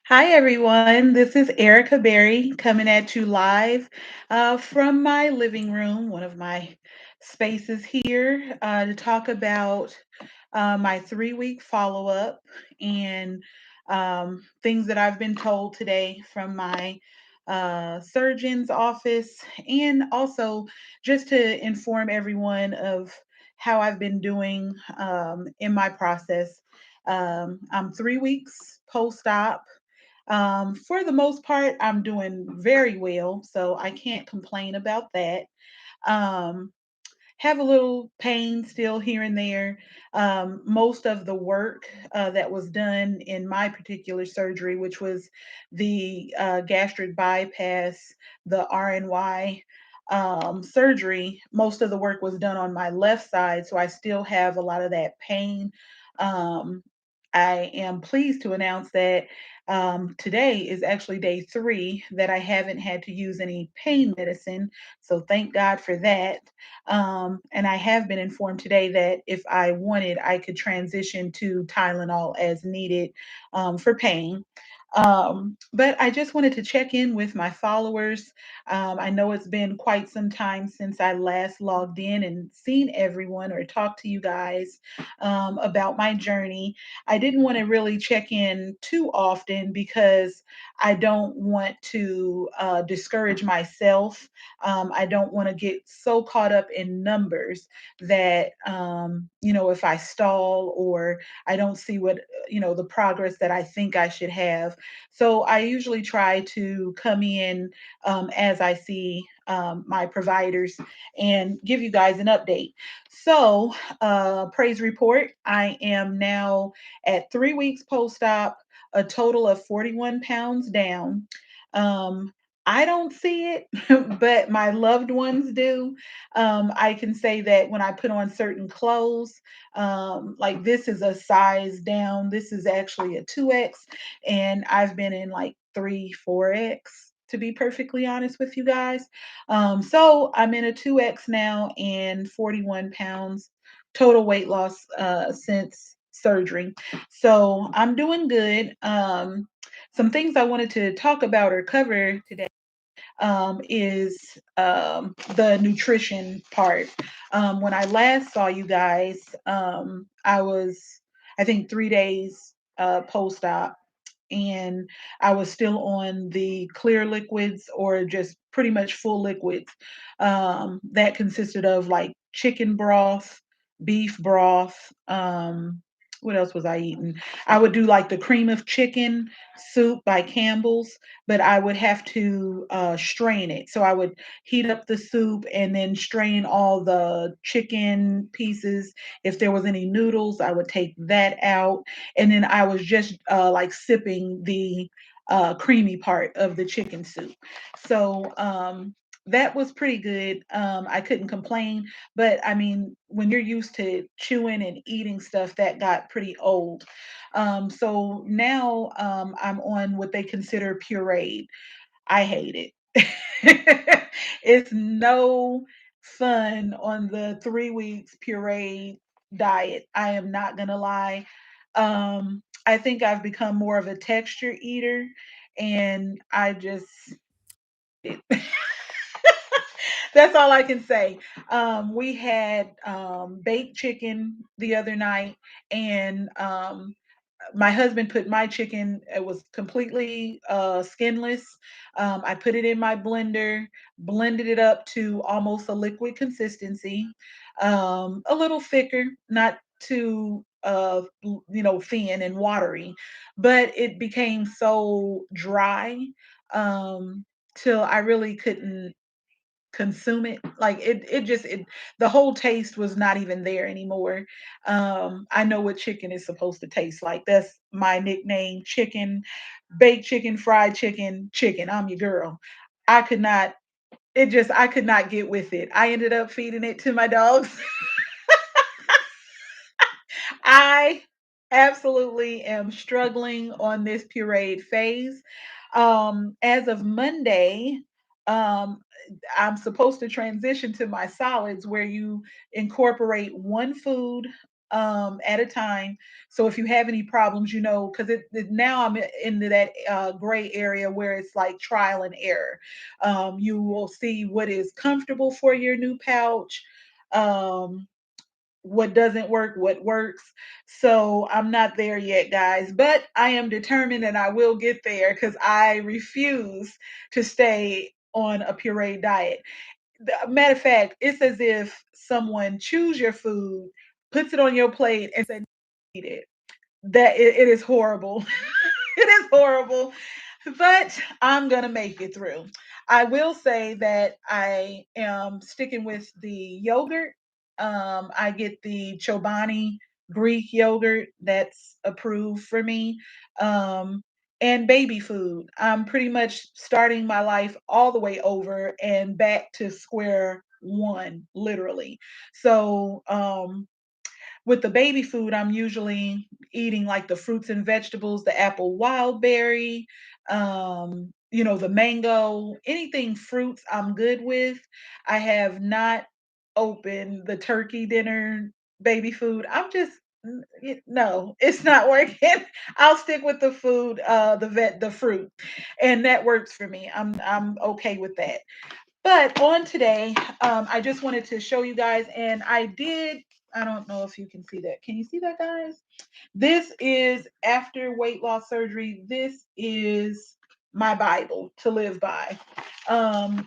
Hi, everyone. This is Erica Berry coming at you live from my living room, one of my spaces here, to talk about my 3 week follow up and things that I've been told today from my surgeon's office, and also just to inform everyone of how I've been doing in my process. I'm 3 weeks post op. For the most part, I'm doing very well, so I can't complain about that. Um, have a little pain still here and there. Most of the work that was done in my particular surgery, which was the gastric bypass, the RNY surgery, most of the work was done on my left side, so I still have a lot of that pain. Um, I am pleased to announce that today is actually day 3 that I haven't had to use any pain medicine. So thank God for that. And I have been informed today that if I wanted, I could transition to Tylenol as needed for pain. But I just wanted to check in with my followers. I know it's been quite some time since I last logged in and seen everyone or talked to you guys about my journey. I didn't want to really check in too often because I don't want to discourage myself. I don't want to get so caught up in numbers that, if I stall or I don't see the progress that I think I should have. So I usually try to come in as I see my providers and give you guys an update. So, praise report, I am now at 3 weeks post op, a total of 41 pounds down. Um, I don't see it, but my loved ones do. I can say that when I put on certain clothes, like this is a size down, this is actually a 2X, and I've been in like 3, 4X. To be perfectly honest with you guys. So I'm in a 2X now and 41 pounds total weight loss since surgery. So I'm doing good. Some things I wanted to talk about or cover today is the nutrition part. When I last saw you guys, I was, I think, 3 days post op, and I was still on the clear liquids or just pretty much full liquids. That consisted of like chicken broth, beef broth. What else was I eating? I would do like the cream of chicken soup by Campbell's, but I would have to strain it. So I would heat up the soup and then strain all the chicken pieces. If there was any noodles, I would take that out, and then I was just like sipping the creamy part of the chicken soup. So that was pretty good. I couldn't complain, but I mean, when you're used to chewing and eating stuff, that got pretty old. So now I'm on what they consider pureed. I hate it. It's no fun on the 3 weeks pureed diet. I am not gonna lie. I think I've become more of a texture eater, and I just that's all I can say. We had baked chicken the other night, and my husband put my chicken, it was completely skinless. I put it in my blender, blended it up to almost a liquid consistency, a little thicker, not too thin and watery, but it became so dry um till I really couldn't consume it. Like it the whole taste was not even there anymore. I know what chicken is supposed to taste like. That's my nickname: chicken, baked chicken, fried chicken, chicken. I'm your girl. I could not, I could not get with it. I ended up feeding it to my dogs. I absolutely am struggling on this pureed phase. As of Monday, um, I'm supposed to transition to my solids where you incorporate one food at a time. So if you have any problems, because now I'm into that gray area where it's like trial and error. You will see what is comfortable for your new pouch. Um, what doesn't work, what works. So I'm not there yet, guys, but I am determined and I will get there because I refuse to stay on a puree diet. Matter of fact, it's as if someone chews your food, puts it on your plate, and said, "Eat it." It is horrible. It is horrible, but I'm gonna make it through. I will say that I am sticking with the yogurt. I get the Chobani Greek yogurt that's approved for me. Um, and baby food. I'm pretty much starting my life all the way over and back to square one, literally. So, with the baby food, I'm usually eating like the fruits and vegetables, the apple wild berry, the mango, anything fruits I'm good with. I have not opened the turkey dinner baby food. No, it's not working. I'll stick with the food, the fruit, and that works for me. I'm okay with that. But on today, I just wanted to show you guys, and I don't know if you can see that. Can you see that, guys? This is after weight loss surgery. This is my Bible to live by.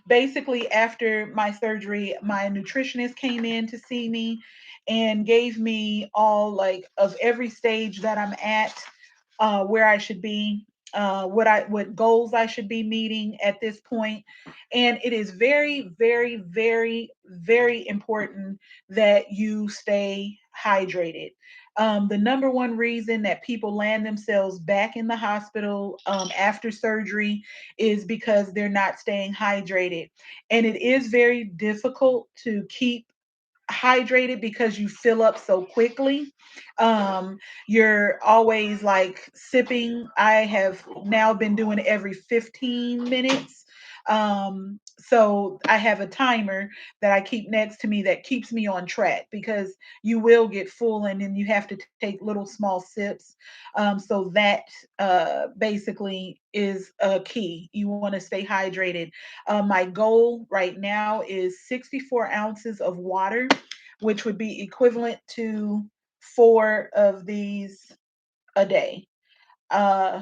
Basically, after my surgery, my nutritionist came in to see me and gave me all like of every stage that I'm at, where I should be, what goals I should be meeting at this point. And it is very, very, very, very important that you stay hydrated. The number one reason that people land themselves back in the hospital after surgery is because they're not staying hydrated. And it is very difficult to keep hydrated because you fill up so quickly. You're always like sipping. I have now been doing it every 15 minutes. So I have a timer that I keep next to me that keeps me on track because you will get full and then you have to take little small sips. So that basically is a key. You want to stay hydrated. My goal right now is 64 ounces of water, which would be equivalent to 4 of these a day. Uh,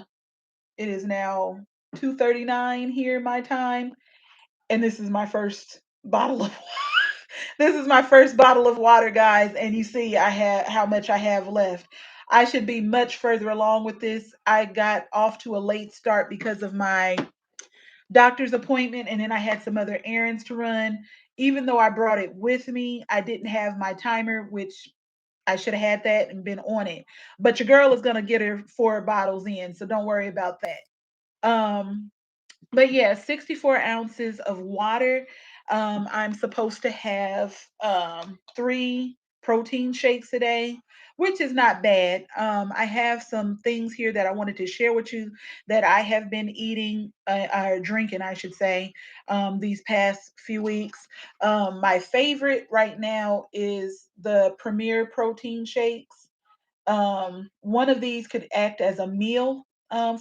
it is now 2:39 here my time, and this is my first bottle of this is my first bottle of water, guys, and you see I have how much I have left. I should be much further along with this. I got off to a late start because of my doctor's appointment and then I had some other errands to run. Even though I brought it with me, I didn't have my timer, which I should have had that and been on it. But your girl is gonna get her 4 bottles in, so don't worry about that. But yeah, 64 ounces of water. I'm supposed to have 3 protein shakes a day, which is not bad. I have some things here that I wanted to share with you that I have been eating, or drinking, I should say, these past few weeks. My favorite right now is the Premier protein shakes. One of these could act as a meal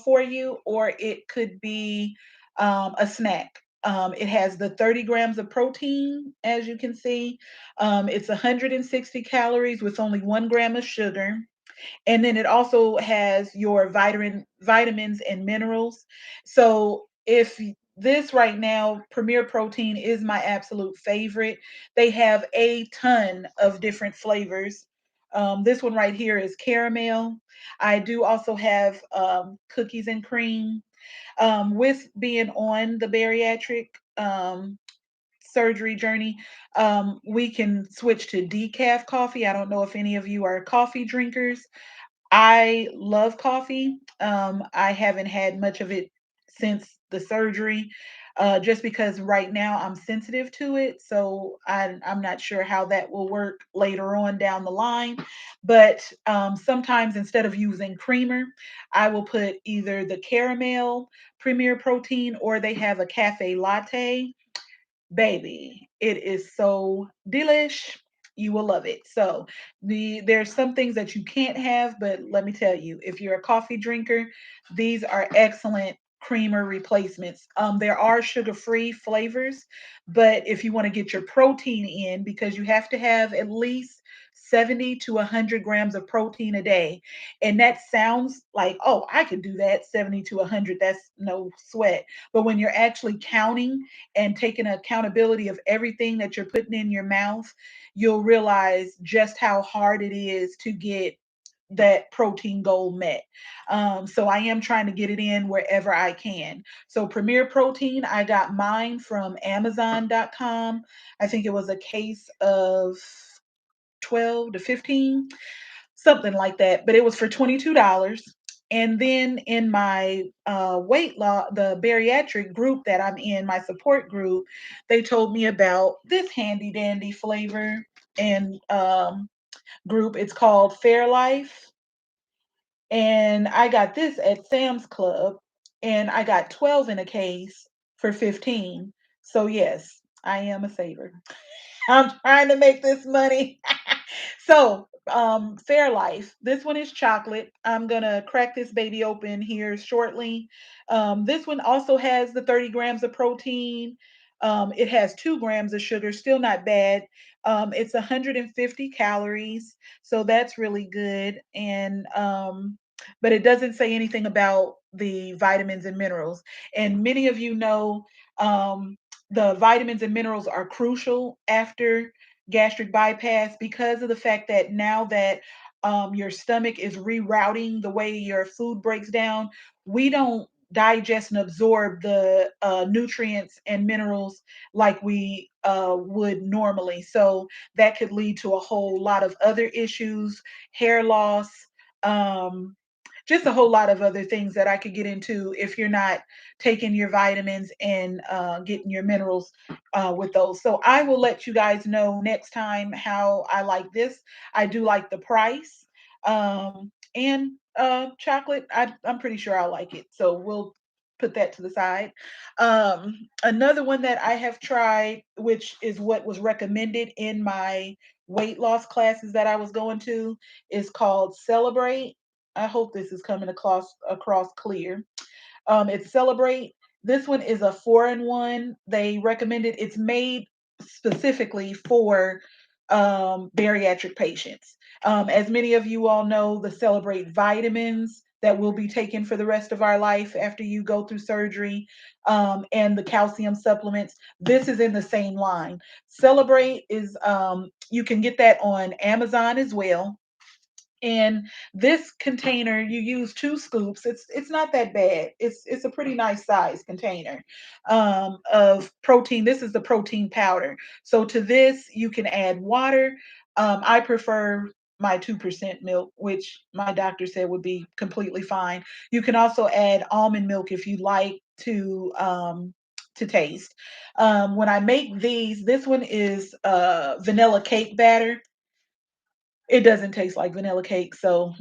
for you, or it could be a snack. It has the 30 grams of protein, as you can see. It's 160 calories with only 1 gram of sugar. And then it also has your vitamins and minerals. So if this right now, Premier Protein is my absolute favorite. They have a ton of different flavors. This one right here is caramel. I do also have cookies and cream. With being on the bariatric surgery journey, we can switch to decaf coffee. I don't know if any of you are coffee drinkers. I love coffee. I haven't had much of it since the surgery, just because right now I'm sensitive to it. So I'm not sure how that will work later on down the line. But sometimes instead of using creamer, I will put either the caramel Premier Protein or they have a cafe latte. Baby, it is so delish. You will love it. So there's some things that you can't have, but let me tell you, if you're a coffee drinker, these are excellent creamer replacements. There are sugar-free flavors, but if you want to get your protein in, because you have to have at least 70 to 100 grams of protein a day. And that sounds like, oh, I could do that, 70 to 100. That's no sweat. But when you're actually counting and taking accountability of everything that you're putting in your mouth, you'll realize just how hard it is to get that protein goal met. So I am trying to get it in wherever I can. So Premier Protein, I got mine from Amazon.com. I think it was a case of 12 to 15, something like that, but it was for $22. And then in my weight loss, the bariatric group that I'm in, my support group, they told me about this handy dandy flavor and group. It's called Fairlife, and I got this at Sam's Club, and I got 12 in a case for 15. So yes, I am a saver. I'm trying to make this money. So, Fairlife. This one is chocolate. I'm gonna crack this baby open here shortly. This one also has the 30 grams of protein. It has 2 grams of sugar, still not bad. It's 150 calories, so that's really good. And but it doesn't say anything about the vitamins and minerals. And many of you know the vitamins and minerals are crucial after gastric bypass because of the fact that now that your stomach is rerouting the way your food breaks down, we don't digest and absorb the nutrients and minerals like we would normally. So that could lead to a whole lot of other issues, hair loss, um, just a whole lot of other things that I could get into if you're not taking your vitamins and getting your minerals with those. So I will let you guys know next time how I like this. I do like the price. And chocolate, I'm pretty sure I'll like it. So we'll put that to the side. Another one that I have tried, which is what was recommended in my weight loss classes that I was going to, is called Celebrate. I hope this is coming across clear. It's Celebrate. This one is a 4-in-1. They recommend it. It's made specifically for bariatric patients. As many of you all know, the Celebrate vitamins that will be taken for the rest of our life after you go through surgery, and the calcium supplements. This is in the same line. Celebrate is you can get that on Amazon as well. And this container, you use 2 scoops. It's not that bad. It's a pretty nice size container of protein. This is the protein powder. So to this, you can add water. I prefer my 2% milk, which my doctor said would be completely fine. You can also add almond milk if you like to taste. When I make these, this one is vanilla cake batter. It doesn't taste like vanilla cake, so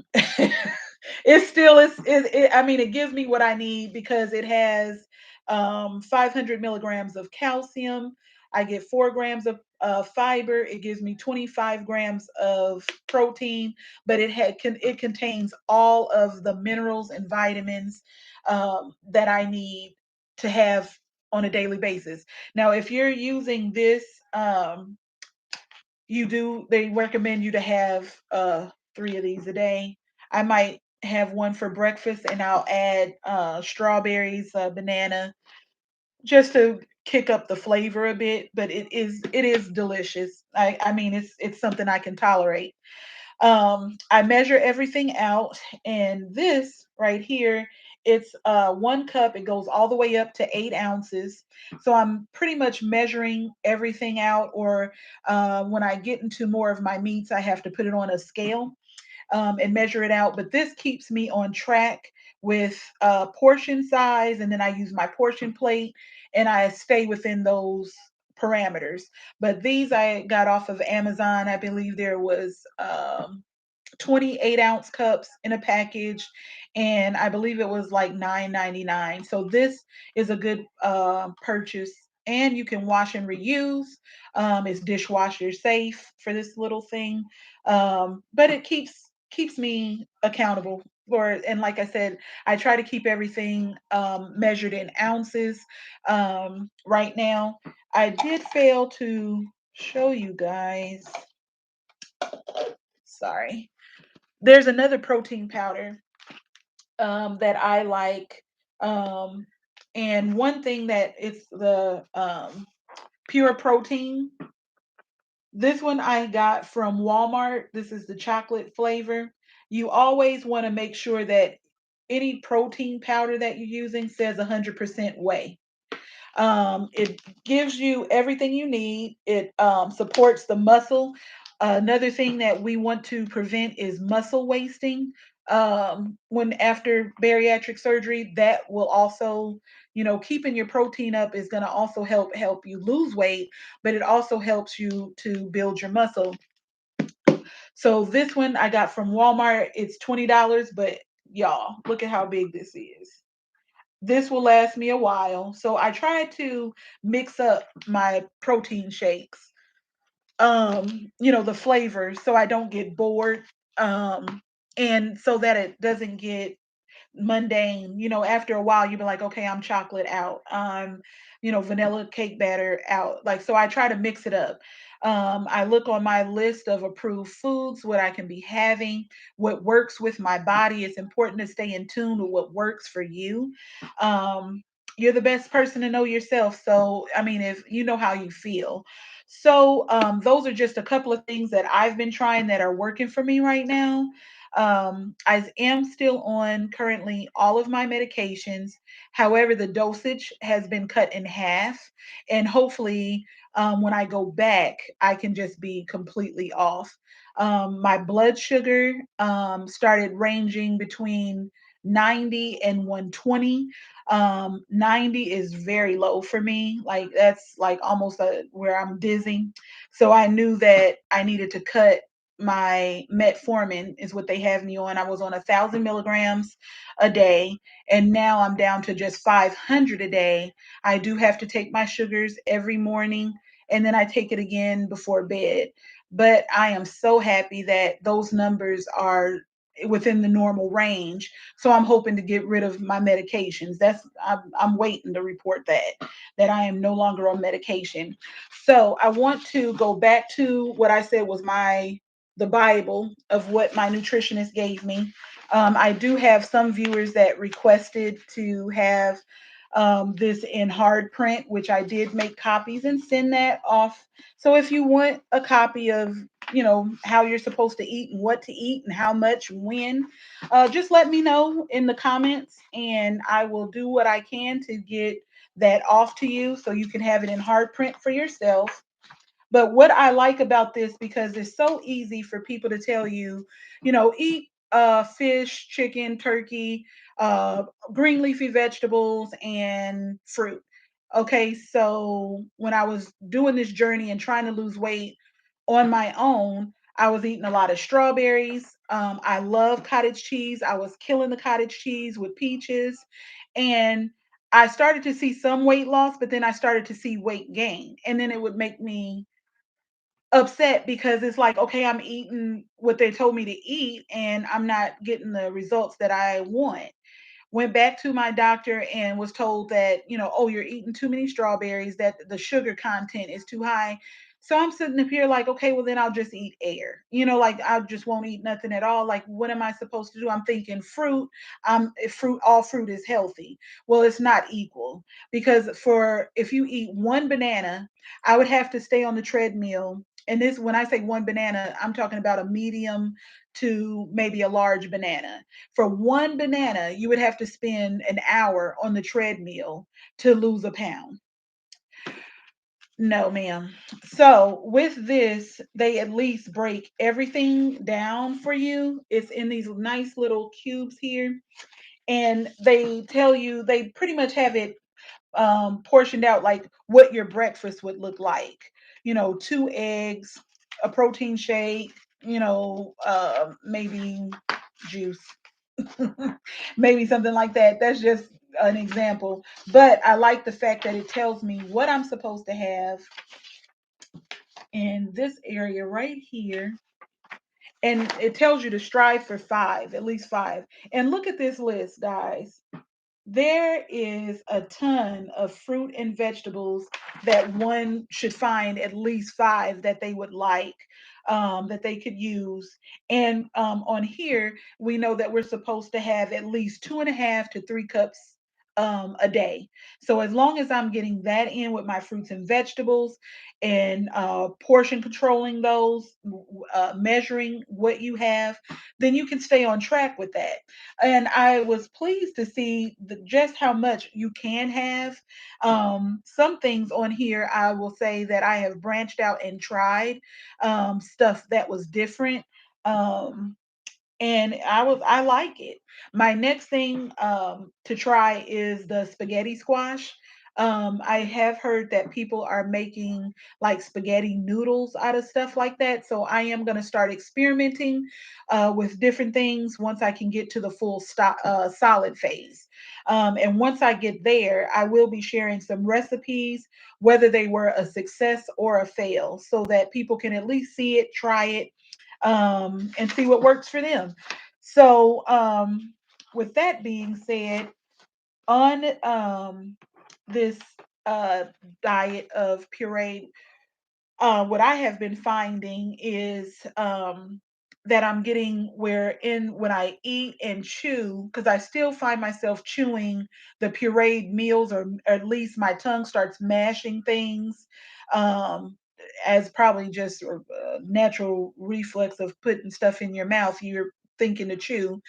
it still is. I mean, it gives me what I need because it has 500 milligrams of calcium. I get 4 grams of fiber. It gives me 25 grams of protein, but it contains all of the minerals and vitamins that I need to have on a daily basis. Now, if you're using this, they recommend you to have 3 of these a day. I might have one for breakfast and I'll add strawberries, banana, just to kick up the flavor a bit, but it is delicious. I mean it's something I can tolerate. I measure everything out, and this right here, it's 1 cup. It goes all the way up to 8 ounces. So I'm pretty much measuring everything out, or when I get into more of my meats, I have to put it on a scale and measure it out. But this keeps me on track with portion size, and then I use my portion plate, and I stay within those parameters. But these I got off of Amazon. I believe there was 28-ounce cups in a package, and I believe it was like $9.99. So this is a good purchase, and you can wash and reuse. It's dishwasher safe for this little thing, but it keeps me accountable for it. And like I said, I try to keep everything measured in ounces. Right now, I did fail to show you guys. Sorry. There's another protein powder that I like. Um, and one thing that it's the pure protein. This one I got from Walmart. This is the chocolate flavor. You always want to make sure that any protein powder that you're using says 100% whey. It gives you everything you need. It supports the muscle. Another thing that we want to prevent is muscle wasting. When after bariatric surgery, that will also, keeping your protein up is going to also help you lose weight, but it also helps you to build your muscle. So this one I got from Walmart. It's $20, but y'all, look at how big this is. This will last me a while. So I try to mix up my protein shakes, the flavors so I don't get bored. And so that it doesn't get mundane. After a while you'll be like, okay, I'm chocolate out. Vanilla cake batter out. Like, so I try to mix it up. I look on my list of approved foods, what I can be having, what works with my body. It's important to stay in tune with what works for you. You're the best person to know yourself. So, I mean, if you know how you feel. So, those are just a couple of things that I've been trying that are working for me right now. I am still on currently all of my medications. However, the dosage has been cut in half, and hopefully, when I go back, I can just be completely off. My blood sugar started ranging between 90 and 120. 90 is very low for me. Like that's like almost where I'm dizzy. So I knew that I needed to cut my metformin is what they have me on. I was on 1,000 milligrams a day, and now I'm down to just 500 a day. I do have to take my sugars every morning, and then I take it again before bed. But I am so happy that those numbers are within the normal range. So I'm hoping to get rid of my medications. I'm waiting to report that I am no longer on medication. So I want to go back to what I said was the Bible of what my nutritionist gave me. I do have some viewers that requested to have this in hard print, which I did make copies and send that off. So if you want a copy of, how you're supposed to eat and what to eat and how much, when, just let me know in the comments and I will do what I can to get that off to you so you can have it in hard print for yourself. But what I like about this, because it's so easy for people to tell you, eat fish, chicken, turkey, uh, green leafy vegetables, and fruit. Okay, so when I was doing this journey and trying to lose weight on my own, I was eating a lot of strawberries. I love cottage cheese. I was killing the cottage cheese with peaches. And I started to see some weight loss, but then I started to see weight gain. And then it would make me upset because it's like, okay, I'm eating what they told me to eat and I'm not getting the results that I want. Went back to my doctor and was told that, oh, you're eating too many strawberries, that the sugar content is too high. So I'm sitting up here like, okay, well, then I'll just eat air. Like I just won't eat nothing at all. Like, what am I supposed to do? I'm thinking fruit. All fruit is healthy. Well, it's not equal because if you eat one banana, I would have to stay on the treadmill. And this, when I say one banana, I'm talking about a medium to maybe a large banana. For one banana, you would have to spend an hour on the treadmill to lose a pound. No, ma'am. So with this, they at least break everything down for you. It's in these nice little cubes here. And they tell you, they pretty much have it portioned out like what your breakfast would look like. 2 eggs, a protein shake, maybe juice. Maybe something like that. That's just an example, but I like the fact that it tells me what I'm supposed to have in this area right here. And it tells you to strive for five, at least five. And look at this list, guys. There is a ton of fruit and vegetables that one should find at least five that they would like, that they could use. And on here, we know that we're supposed to have at least 2.5 to 3 cups a day. So as long as I'm getting that in with my fruits and vegetables and portion controlling those, measuring what you have, then you can stay on track with that. And I was pleased to see just how much you can have. Some things on here, I will say that I have branched out and tried stuff that was different. Um, and I like it. My next thing to try is the spaghetti squash. I have heard that people are making like spaghetti noodles out of stuff like that. So I am going to start experimenting with different things once I can get to the full solid phase. And once I get there, I will be sharing some recipes, whether they were a success or a fail, so that people can at least see it, try it, and see what works for them. So, with that being said, on this diet of pureed, what I have been finding is that I'm getting where in when I eat and chew, because I still find myself chewing the pureed meals, or at least my tongue starts mashing things, um, as probably just a natural reflex of putting stuff in your mouth. You're thinking to chew.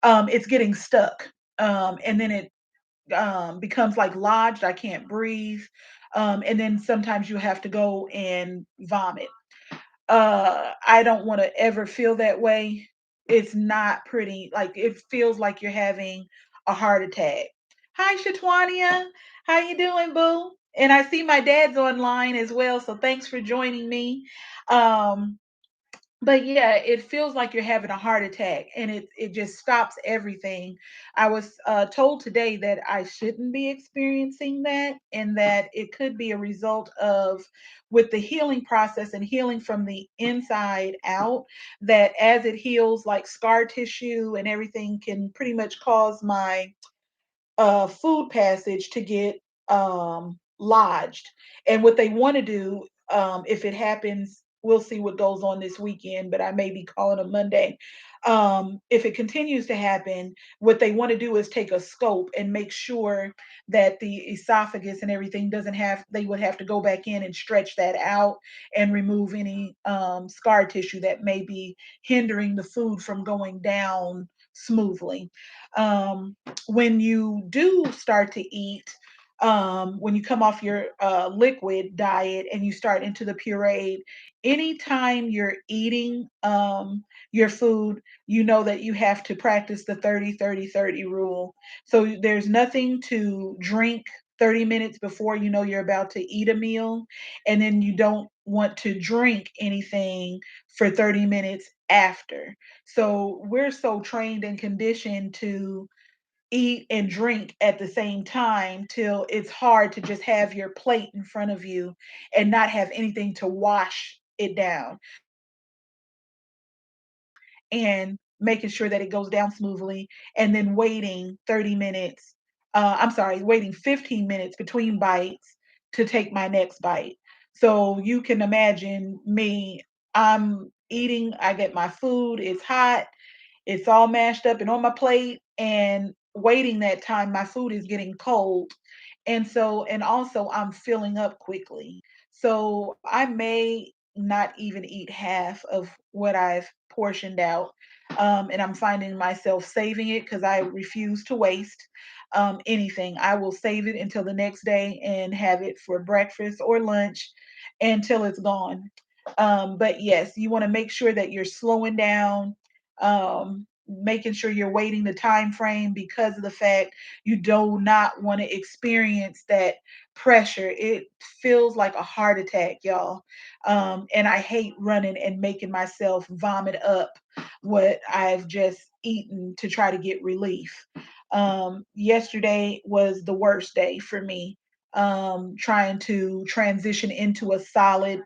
It's getting stuck, and then it becomes like lodged. I can't breathe. And then sometimes you have to go and vomit. I don't want to ever feel that way. It's not pretty. Like it feels like you're having a heart attack. Hi, Shatwania. How you doing, boo? And I see my dad's online as well, so thanks for joining me. Um, but yeah, it feels like you're having a heart attack, and it just stops everything. I was told today that I shouldn't be experiencing that, and that it could be a result of, with the healing process and healing from the inside out, that as it heals, like scar tissue and everything can pretty much cause my food passage to get lodged. And what they want to do, if it happens, we'll see what goes on this weekend, but I may be calling a Monday. If it continues to happen, what they want to do is take a scope and make sure that the esophagus and everything doesn't have, they would have to go back in and stretch that out and remove any scar tissue that may be hindering the food from going down smoothly. Um, when you do start to eat, when you come off your liquid diet and you start into the pureed, anytime you're eating your food, you know that you have to practice the 30-30-30 rule. So there's nothing to drink 30 minutes before you know you're about to eat a meal, and then you don't want to drink anything for 30 minutes after. So we're so trained and conditioned to eat and drink at the same time till it's hard to just have your plate in front of you and not have anything to wash it down, and making sure that it goes down smoothly, and then waiting 30 minutes, I'm sorry, waiting 15 minutes between bites to take my next bite. So you can imagine me, I'm eating, I get my food, it's hot, it's all mashed up and on my plate, and waiting that time, my food is getting cold. And so, and also I'm filling up quickly. So I may not even eat half of what I've portioned out. And I'm finding myself saving it because I refuse to waste anything. I will save it until the next day and have it for breakfast or lunch until it's gone. But yes, you want to make sure that you're slowing down, making sure you're waiting the time frame, because of the fact you do not want to experience that pressure. It feels like a heart attack, y'all. And I hate running and making myself vomit up what I've just eaten to try to get relief. Yesterday was the worst day for me, trying to transition into a solid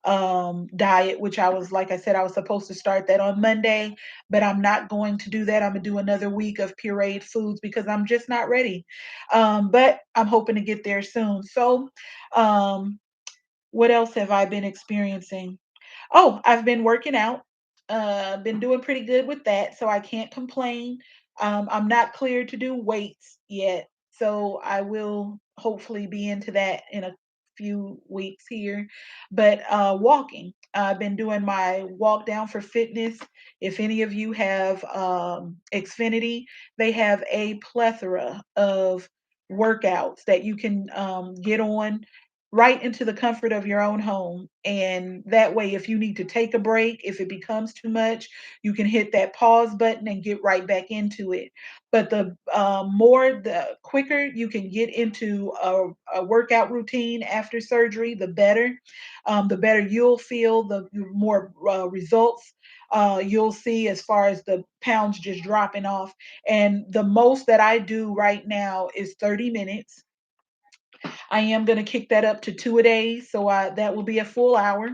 diet, which I was, like I said, I was supposed to start that on Monday, but I'm not going to do that. I'm gonna do another week of pureed foods because I'm just not ready. But I'm hoping to get there soon. So, um, what else have I been experiencing? Oh, I've been working out. Been doing pretty good with that, so I can't complain. I'm not cleared to do weights yet, so I will hopefully be into that in a few weeks here. But walking, I've been doing my walk down for fitness. If any of you have Xfinity, they have a plethora of workouts that you can get on right into the comfort of your own home. And that way, if you need to take a break, if it becomes too much, you can hit that pause button and get right back into it. But the quicker you can get into a workout routine after surgery, the better. The better you'll feel, the more results you'll see as far as the pounds just dropping off. And the most that I do right now is 30 minutes. I am going to kick that up to two a day. So that will be a full hour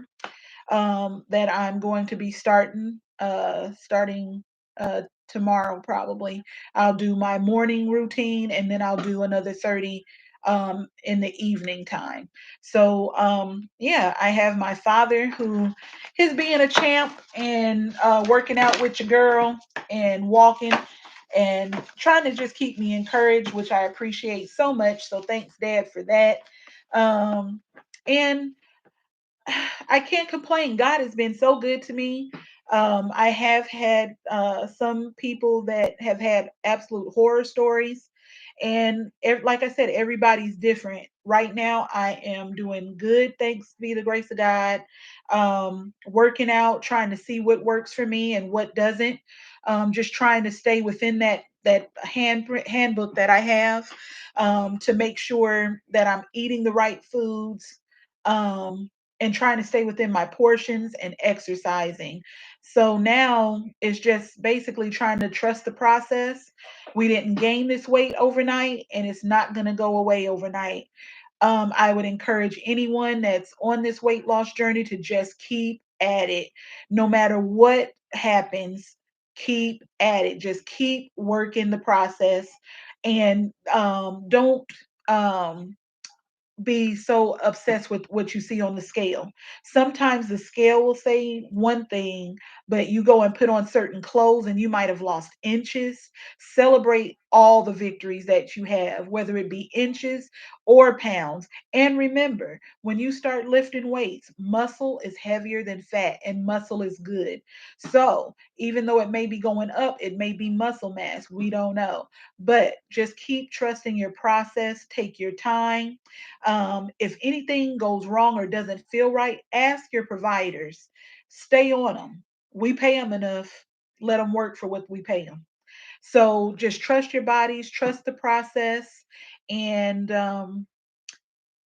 that I'm going to be starting tomorrow probably. I'll do my morning routine and then I'll do another 30 in the evening time. So yeah, I have my father who is being a champ and working out with your girl and walking and trying to just keep me encouraged, which I appreciate so much. So thanks, Dad, for that. And I can't complain. God has been so good to me. I have had some people that have had absolute horror stories. And like I said, everybody's different. Right now, I am doing good. Thanks be the grace of God. Working out, trying to see what works for me and what doesn't. Just trying to stay within that handbook that I have to make sure that I'm eating the right foods. And trying to stay within my portions and exercising. So now it's just basically trying to trust the process. We didn't gain this weight overnight and it's not going to go away overnight. I would encourage anyone that's on this weight loss journey to just keep at it. No matter what happens, keep at it. Just keep working the process and don't. Be so obsessed with what you see on the scale. Sometimes the scale will say one thing, but you go and put on certain clothes and you might have lost inches. Celebrate all the victories that you have, whether it be inches or pounds. And remember, when you start lifting weights, muscle is heavier than fat and muscle is good. So even though it may be going up, it may be muscle mass. We don't know. But just keep trusting your process, take your time. If anything goes wrong or doesn't feel right, ask your providers. Stay on them. We pay them enough. Let them work for what we pay them. So just trust your bodies, trust the process, and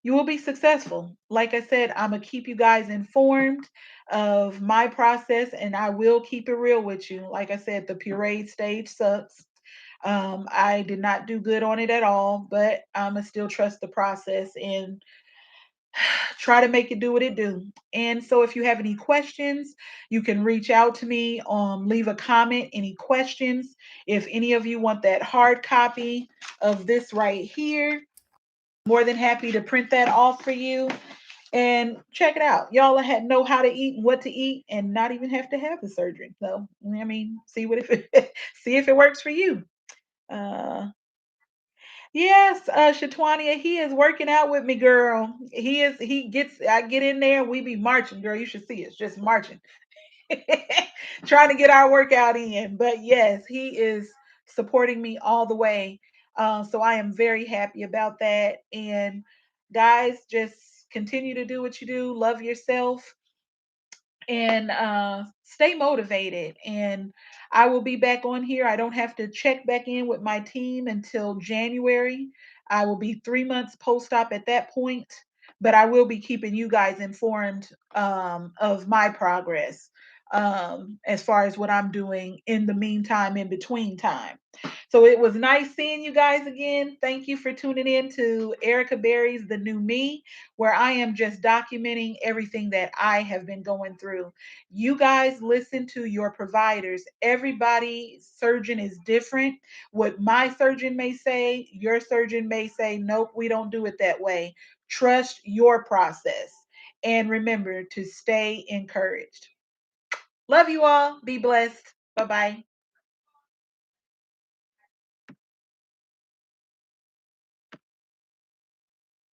you will be successful. Like I said, I'm going to keep you guys informed of my process and I will keep it real with you. Like I said, the pureed stage sucks. I did not do good on it at all, but I'm going to still trust the process and try to make it do what it do. And so if you have any questions, you can reach out to me, leave a comment, any questions. If any of you want that hard copy of this right here, more than happy to print that off for you and check it out. Y'all know how to eat and what to eat and not even have to have the surgery. So, I mean, see what if it, see if it works for you. Uh, Yes, Shatwania, he is working out with me, girl. I get in there, we be marching, girl. You should see us just marching. Trying to get our workout in. But yes, he is supporting me all the way. So I am very happy about that. And guys, just continue to do what you do, love yourself, and stay motivated. And I will be back on here. I don't have to check back in with my team until January. I will be 3 months post op at that point, but I will be keeping you guys informed of my progress. as far as what I'm doing in the meantime, in between time. So it was nice seeing you guys again. Thank you for tuning in to Erica Berry's The New Me, where I am just documenting everything that I have been going through. You guys listen to your providers. Everybody's surgeon is different. What my surgeon may say, your surgeon may say, nope, we don't do it that way. Trust your process. And remember to stay encouraged. Love you all. Be blessed. Bye bye.